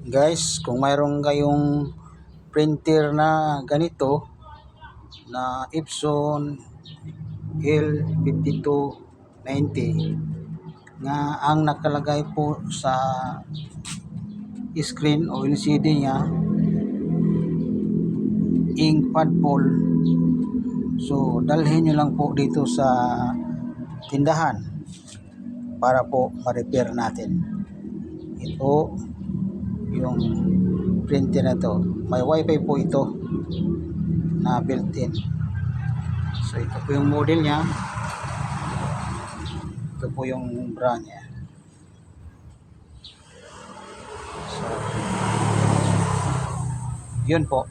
Guys, kung mayroon kayong printer na ganito na Epson L5290 nga ang nakalagay po sa screen o LCD niya ink pad pole, so dalhin nyo lang po dito sa tindahan para po ma-repair natin. Ito yung printer na to, may wifi po ito na built-in. So ito po yung model niya, ito po yung brand niya. So yun po.